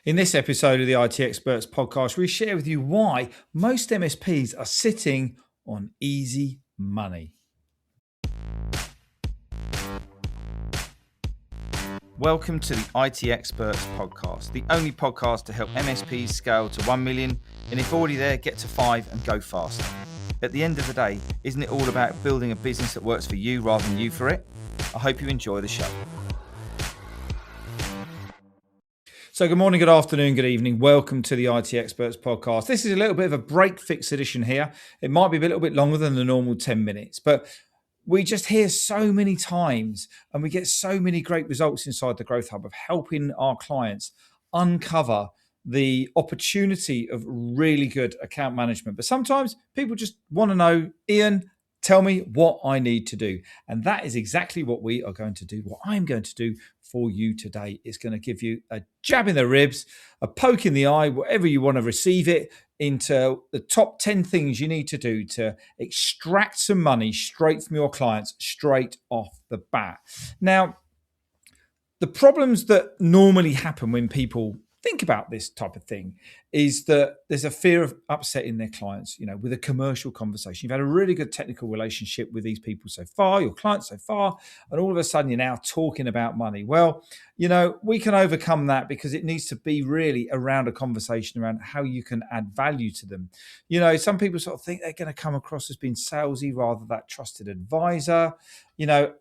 In this episode of the IT Experts podcast, we share with you why most MSPs are sitting on easy money. Welcome to the IT Experts podcast, the only podcast to help MSPs scale to 1 million, and if already there, get to 5 and go faster. At the end of the day, isn't it all about building a business that works for you rather than you for it? I hope you enjoy the show. So good morning, good afternoon, good evening. Welcome to the IT Experts podcast. This is a little bit of a Breakfix edition here. It might be a little bit longer than the normal 10 minutes, but we just hear so many times and we get so many great results inside the Growth Hub of helping our clients uncover the opportunity of really good account management. But sometimes people just want to know, Ian, tell me what I need to do. And that is exactly what we are going to do. What I'm going to do for you today is going to give you a jab in the ribs, a poke in the eye, whatever you want to receive it, into the top 10 things you need to do to extract some money straight from your clients straight off the bat. Now, the problems that normally happen when people think about this type of thing is that there's a fear of upsetting their clients, with a commercial conversation. You've had a really good technical relationship with these people so far, your clients so far, and all of a sudden you're now talking about money. Well, we can overcome that because it needs to be really around a conversation around how you can add value to them. Some people sort of think they're going to come across as being salesy rather than that trusted advisor.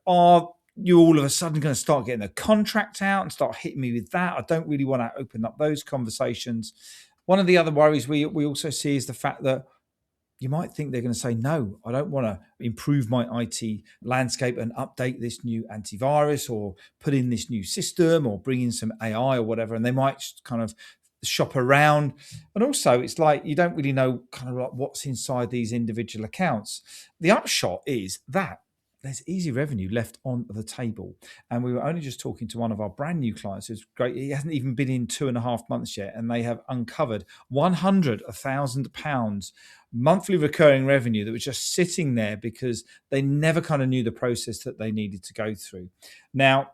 Are you all of a sudden going to start getting the contract out and start hitting me with that? I don't really want to open up those conversations. One of the other worries we also see is the fact that you might think they're going to say, no, I don't want to improve my IT landscape and update this new antivirus or put in this new system or bring in some AI or whatever. And they might kind of shop around. And also it's like you don't really know kind of like what's inside these individual accounts. The upshot is that there's easy revenue left on the table. And we were only just talking to one of our brand new clients who's great. He hasn't even been in 2.5 months yet, and they have uncovered £100,000 monthly recurring revenue that was just sitting there because they never kind of knew the process that they needed to go through. Now,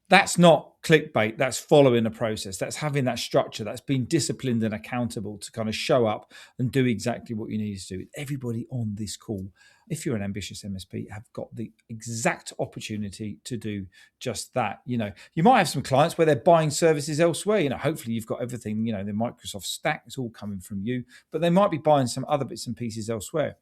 that's not clickbait. That's following a process. That's having that structure. That's being disciplined and accountable to kind of show up and do exactly what you need to do. Everybody on this call, if you're an ambitious MSP, have got the exact opportunity to do just that. You might have some clients where they're buying services elsewhere. Hopefully you've got everything, the Microsoft stack is all coming from you, but they might be buying some other bits and pieces elsewhere.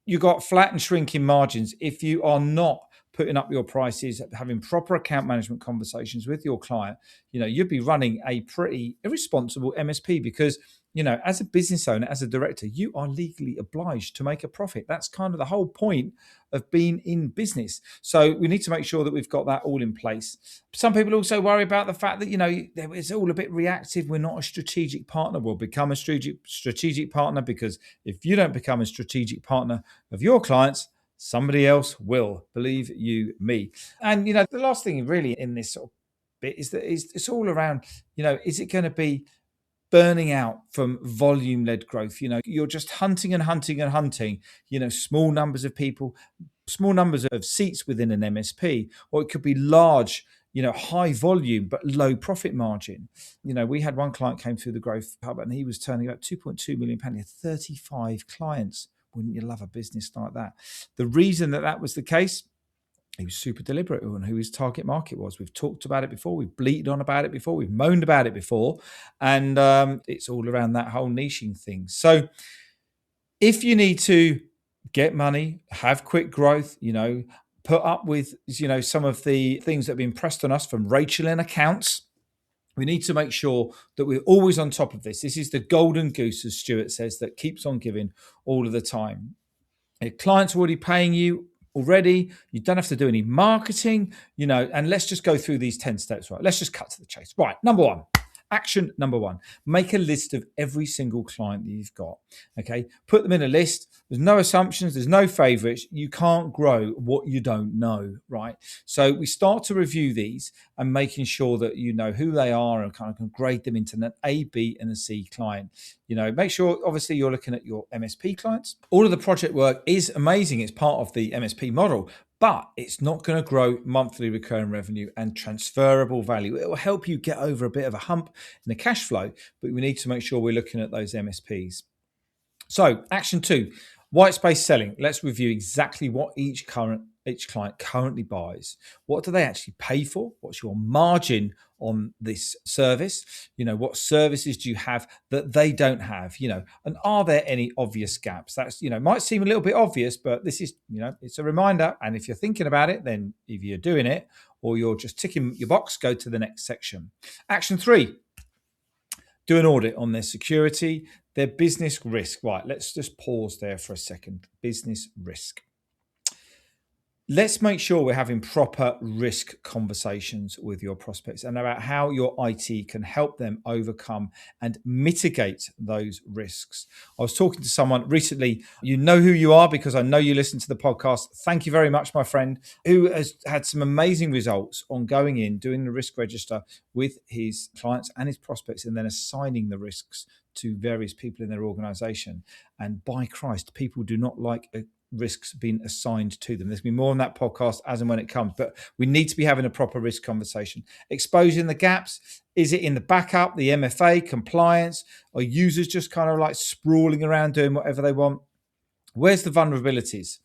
You've got flat and shrinking margins if you are not putting up your prices, having proper account management conversations with your client. You'd be running a pretty irresponsible MSP because, as a business owner, as a director, you are legally obliged to make a profit. That's kind of the whole point of being in business. So we need to make sure that we've got that all in place. Some people also worry about the fact that, it's all a bit reactive. We're not a strategic partner. We'll become a strategic partner because if you don't become a strategic partner of your clients, somebody else will, believe you me. And, the last thing really in this sort of bit is that it's all around, is it going to be burning out from volume-led growth? You're just hunting and hunting and hunting, small numbers of people, small numbers of seats within an MSP, or it could be large, high volume, but low profit margin. We had one client came through the Growth Hub and he was turning about £2.2 million. He had 35 clients. Wouldn't you love a business like that? The reason that was the case, he was super deliberate on who his target market was. We've talked about it before. We've bleated on about it before. We've moaned about it before. And it's all around that whole niching thing. So if you need to get money, have quick growth, put up with, some of the things that have been pressed on us from Rachel in accounts, we need to make sure that we're always on top of this. This is the golden goose, as Stuart says, that keeps on giving all of the time. If clients are already paying you already, you don't have to do any marketing, and let's just go through these 10 steps, right? Let's just cut to the chase. Right, number one. Action number one, make a list of every single client that you've got, okay? Put them in a list. There's no assumptions. There's no favorites. You can't grow what you don't know, right? So we start to review these and making sure that you know who they are and kind of can grade them into an A, B, and a C client. Make sure, obviously, you're looking at your MSP clients. All of the project work is amazing. It's part of the MSP model. but it's not going to grow monthly recurring revenue and transferable value. It will help you get over a bit of a hump in the cash flow, but we need to make sure we're looking at those MSPs. So, action 2, white space selling. Let's review exactly what each client currently buys. What do they actually pay for? What's your margin on this service? What services do you have that they don't have? And are there any obvious gaps? That's, might seem a little bit obvious, but this is, it's a reminder. And if you're thinking about it, then if you're doing it or you're just ticking your box, go to the next section. Action 3, do an audit on their security, their business risk. Right, let's just pause there for a second. Business risk. Let's make sure we're having proper risk conversations with your prospects and about how your IT can help them overcome and mitigate those risks. I was talking to someone recently. You know who you are because I know you listen to the podcast. Thank you very much, my friend, who has had some amazing results on going in, doing the risk register with his clients and his prospects, and then assigning the risks to various people in their organization. And by Christ, people do not like risks being assigned to them. There's going to be more on that podcast as and when it comes, but we need to be having a proper risk conversation. Exposing the gaps. Is it in the backup, the MFA, compliance, or users just kind of like sprawling around doing whatever they want? Where's the vulnerabilities?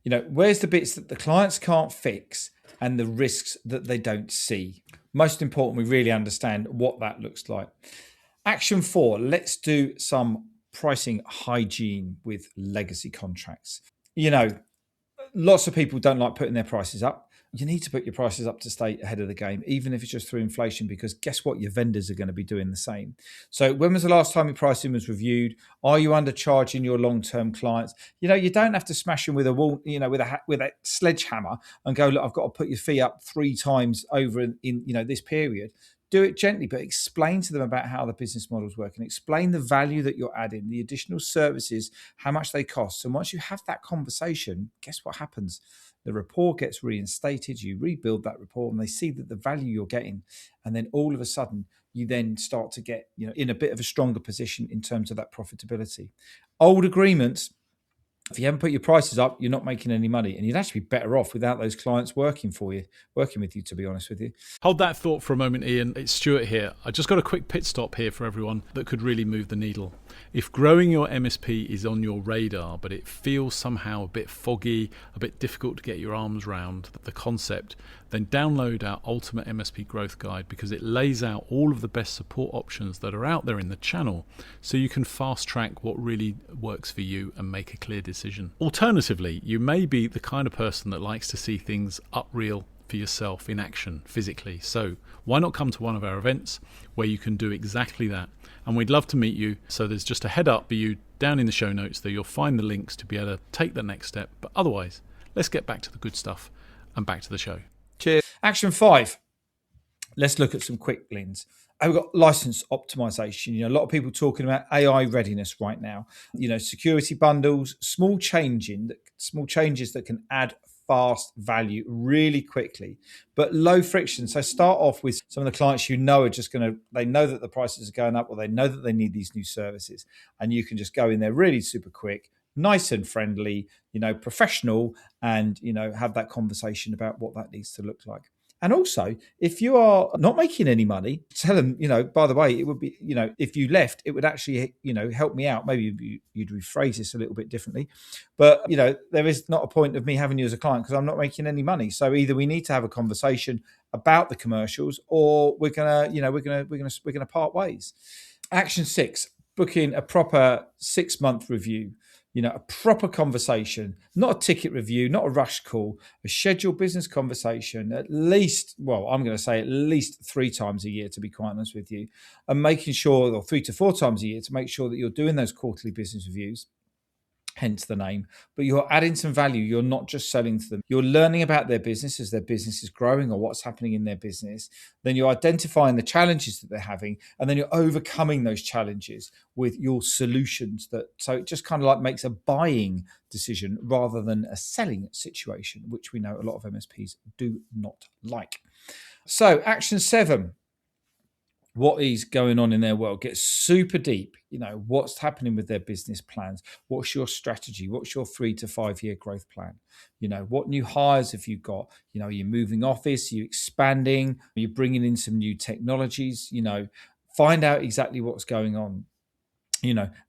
Where's the bits that the clients can't fix and the risks that they don't see? Most important, we really understand what that looks like. Action 4, let's do some pricing hygiene with legacy contracts. Lots of people don't like putting their prices up. You need to put your prices up to stay ahead of the game, even if it's just through inflation, because guess what? Your vendors are going to be doing the same. So when was the last time your pricing was reviewed? Are you undercharging your long-term clients? You don't have to smash them with a wall, with a sledgehammer and go, look, I've got to put your fee up 3 times over in this period. Do it gently, but explain to them about how the business models work and explain the value that you're adding, the additional services, how much they cost. And once you have that conversation, guess what happens? The rapport gets reinstated, you rebuild that rapport, and they see that the value you're getting. And then all of a sudden, you then start to get in a bit of a stronger position in terms of that profitability. Old agreements, if you haven't put your prices up, you're not making any money, and you'd actually be better off without those clients working with you, to be honest with you. Hold that thought for a moment, Ian. It's Stuart here. I just got a quick pit stop here for everyone that could really move the needle. If growing your MSP is on your radar, but it feels somehow a bit foggy, a bit difficult to get your arms around the concept, then download our Ultimate MSP Growth Guide, because it lays out all of the best support options that are out there in the channel, so you can fast track what really works for you and make a clear decision. Alternatively, you may be the kind of person that likes to see things up real for yourself in action physically. So why not come to one of our events where you can do exactly that? And we'd love to meet you. So there's just a head up for you down in the show notes there. You'll find the links to be able to take the next step. But otherwise, let's get back to the good stuff and back to the show. Cheers. Action 5. Let's look at some quick wins. We've got license optimization. A lot of people talking about AI readiness right now. Security bundles, small changes that can add fast value really quickly, but low friction. So start off with some of the clients are just they know that the prices are going up, or they know that they need these new services, and you can just go in there really super quick, nice and friendly, professional, and have that conversation about what that needs to look like. And also, if you are not making any money, tell them, by the way, it would be, if you left, it would actually, help me out. Maybe you'd rephrase this a little bit differently. But, there is not a point of me having you as a client because I'm not making any money. So either we need to have a conversation about the commercials, or we're gonna part ways. Action 6, book in a proper 6-month review. A proper conversation, not a ticket review, not a rush call, a scheduled business conversation, I'm going to say at least 3 times a year, to be quite honest with you, and making sure, or 3 to 4 times a year, to make sure that you're doing those quarterly business reviews. Hence the name, but you're adding some value. You're not just selling to them. You're learning about their business as their business is growing, or what's happening in their business. Then you're identifying the challenges that they're having, and then you're overcoming those challenges with your solutions. So it just kind of like makes a buying decision rather than a selling situation, which we know a lot of MSPs do not like. So action 7. what is going on in their world. Get super deep. What's happening with their business plans? What's your strategy? What's your 3 to 5 year growth plan? What new hires have you got? Are you moving office? Are you expanding? Are you bringing in some new technologies? Find out exactly what's going on.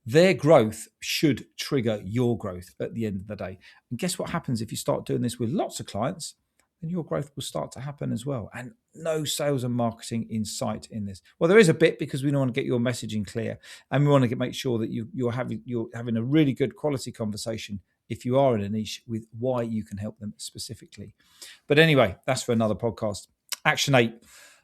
Their growth should trigger your growth at the end of the day. And guess what happens if you start doing this with lots of clients? Then your growth will start to happen as well. And no sales and marketing in sight in this. Well, there is a bit, because we want to get your messaging clear, and we want to make sure that you're having a really good quality conversation if you are in a niche with why you can help them specifically. But anyway, that's for another podcast. Action 8.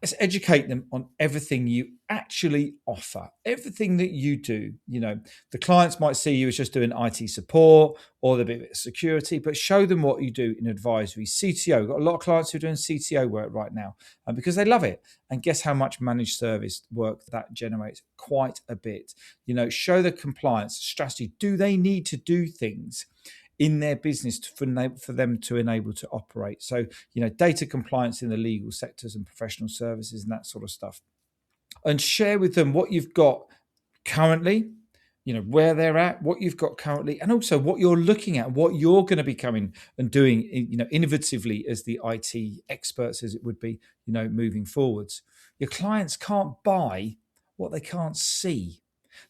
Let's educate them on everything you actually offer, everything that you do. The clients might see you as just doing IT support or the bit of security, but show them what you do in advisory, CTO. We've got a lot of clients who are doing CTO work right now because they love it. And guess how much managed service work that generates? Quite a bit. Show the compliance strategy. Do they need to do things in their business for them to enable to operate? So, data compliance in the legal sectors and professional services and that sort of stuff. And share with them what you've got currently, where they're at, what you've got currently, and also what you're looking at, what you're going to be coming and doing, innovatively as the IT experts, as it would be, moving forwards. Your clients can't buy what they can't see.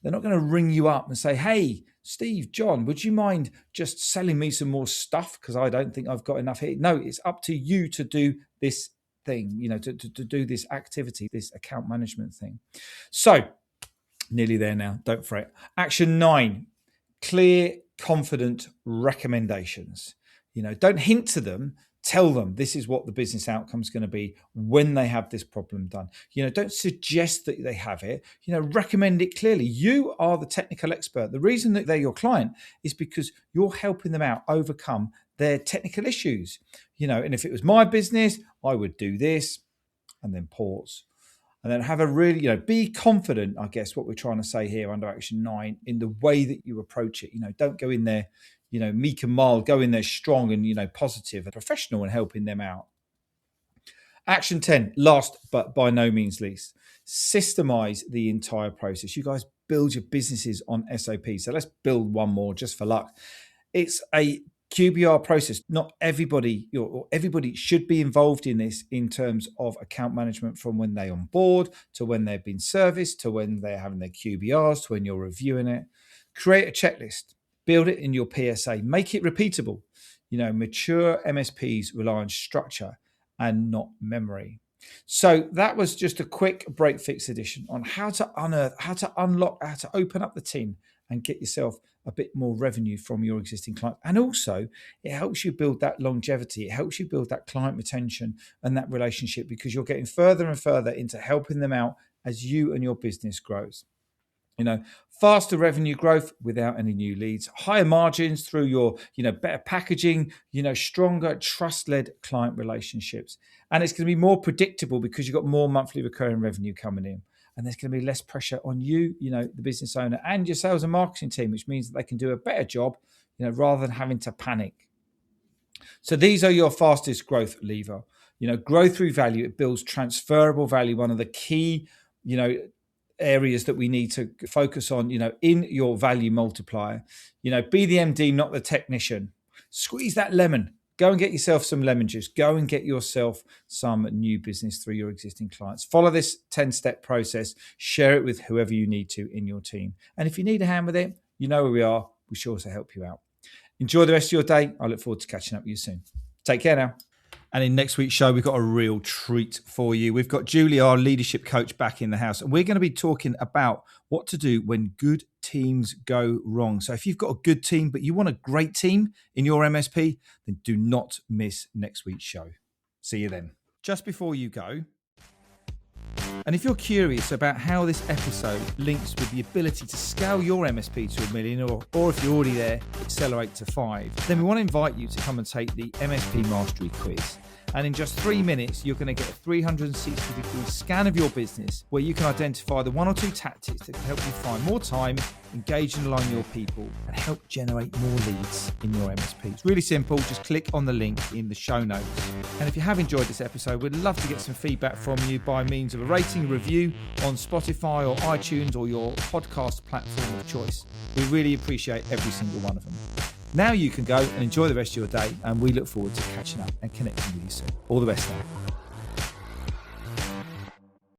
They're not going to ring you up and say, hey, Steve, John, would you mind just selling me some more stuff? Because I don't think I've got enough here. No, it's up to you to do this thing, to do this activity, this account management thing. So nearly there now. Don't fret. Action 9, clear, confident recommendations. Don't hint to them. Tell them this is what the business outcome is going to be when they have this problem done. Don't suggest that they have it. Recommend it clearly. You are the technical expert. The reason that they're your client is because you're helping them out overcome their technical issues. And if it was my business, I would do this, and then pause. And then have a really, be confident, I guess, what we're trying to say here under Action 9 in the way that you approach it. Don't go in there, meek and mild, go in there strong and, positive and professional and helping them out. Action 10, last but by no means least, systemize the entire process. You guys build your businesses on SOP. So let's build one more just for luck. It's a QBR process. Not everybody, or everybody should be involved in this in terms of account management, from when they on board to when they've been serviced to when they're having their QBRs to when you're reviewing it. Create a checklist, build it in your PSA, make it repeatable. Mature MSPs rely on structure and not memory. So that was just a quick Breakfix edition on how to unearth, how to unlock, how to open up the tin and get yourself a bit more revenue from your existing client. And also, it helps you build that longevity. It helps you build that client retention and that relationship, because you're getting further and further into helping them out as you and your business grows. Faster revenue growth without any new leads, higher margins through your, better packaging, stronger trust-led client relationships. And it's going to be more predictable because you've got more monthly recurring revenue coming in. And there's going to be less pressure on you, the business owner, and your sales and marketing team, which means that they can do a better job, rather than having to panic. So these are your fastest growth lever. Grow through value. It builds transferable value. One of the key, areas that we need to focus on, in your value multiplier. Be the MD, not the technician. Squeeze that lemon. Go and get yourself some lemon juice. Go and get yourself some new business through your existing clients. Follow this 10-step process. Share it with whoever you need to in your team. And if you need a hand with it, you know where we are. We're sure to help you out. Enjoy the rest of your day. I look forward to catching up with you soon. Take care now. And in next week's show, we've got a real treat for you. We've got Julie, our leadership coach, back in the house. And we're going to be talking about what to do when good teams go wrong. So if you've got a good team, but you want a great team in your MSP, then do not miss next week's show. See you then. Just before you go, and if you're curious about how this episode links with the ability to scale your MSP to $1 million, or if you're already there, accelerate to 5, then we want to invite you to come and take the MSP Mastery Quiz. And in just 3 minutes, you're going to get a 360-degree scan of your business where you can identify the 1 or 2 tactics that can help you find more time, engage and align your people, and help generate more leads in your MSP. It's really simple. Just click on the link in the show notes. And if you have enjoyed this episode, we'd love to get some feedback from you by means of a rating, review on Spotify or iTunes or your podcast platform of choice. We really appreciate every single one of them. Now you can go and enjoy the rest of your day, and we look forward to catching up and connecting with you soon. All the best now.